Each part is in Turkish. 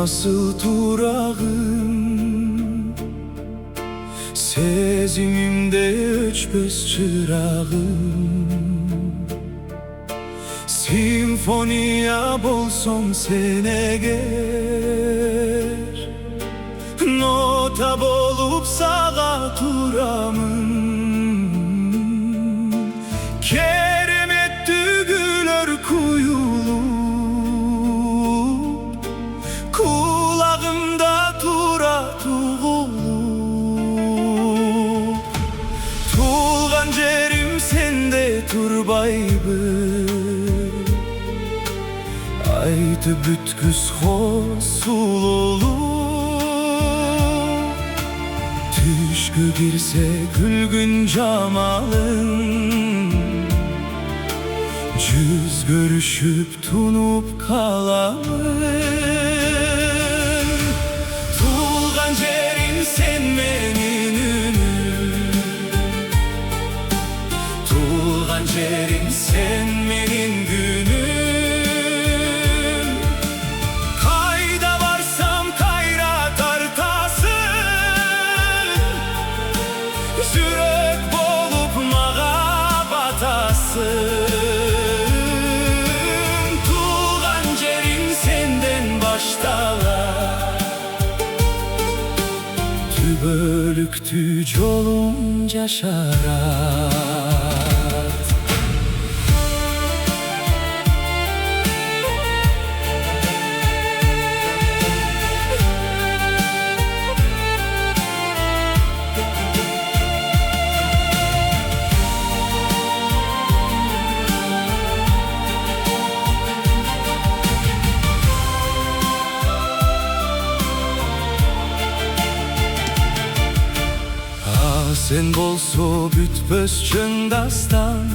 nasıl durağım, sezimimde öçmez çırağım. Simfoniya bolsam sen eğer, nota bolup sağa duramın. Keremet dügüler kuyulup, kulağımda tura tuğulup. Tulgan jerim sende turbaybı, aydı bütküs hosul olup. Düşkü girse gülgün camalın, yüz görüşüp tunup kalamın. Tulgan jerim sen menin ünüm, tulgan jerim sen menin günüm. Kayda varsam kayra tartasın, yürek bolup mağa batasın. Bölüktü yolunca şarat. Sen bolso bütpös çün dastan,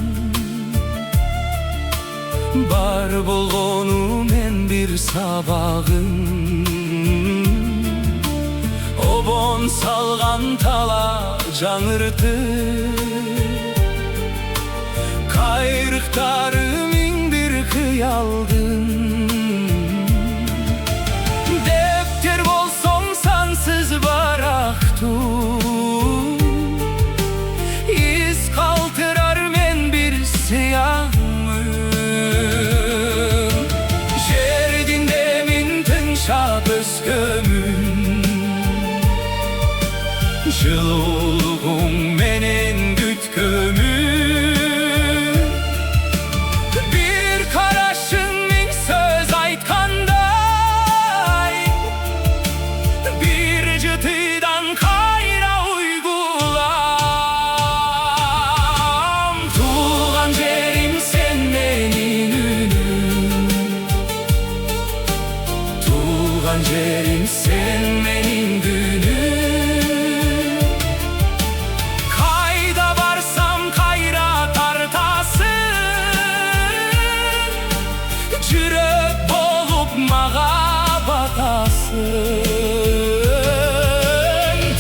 bar bolgonu men bir sabahın. Obon salgan tala жаңырты, kayrıktarımın bir kıyaldın. Depter bolsam sansız baraktun, jerdinde min tınşa böskümün. Jıluluğun menen gütkümün. Bir karaşın min söz aytkanday, bir jıtıdan kayra uygulam. Tulgan jerim sen menin ünüm, tulgan jerim sen menin günüm. Kayda varsam kayra tartasın, yürek bolup mağa batasın.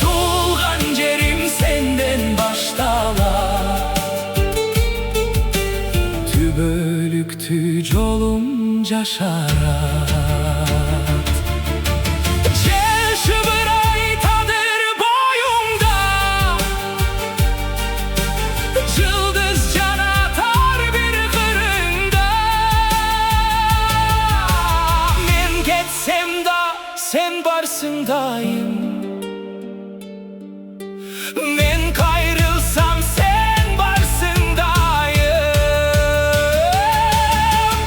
Tulgan jerim senden baştalar, tübölüktü yolunca şarat. Sen varsın daim, men kayrılsam sen varsın daim.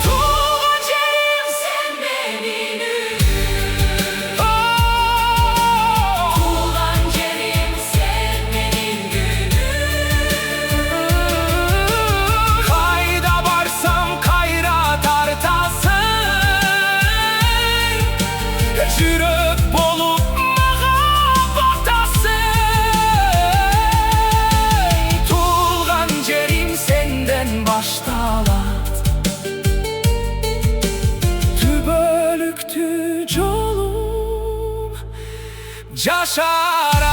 Tulgan jerim sen menin ünüm, tulgan jerim sen menin günüm. Kayda varsam kayra tartasın, yürek bolup mağa batasın. Tulgan jerim senden baştalat, tübölüktü yolum caşarat.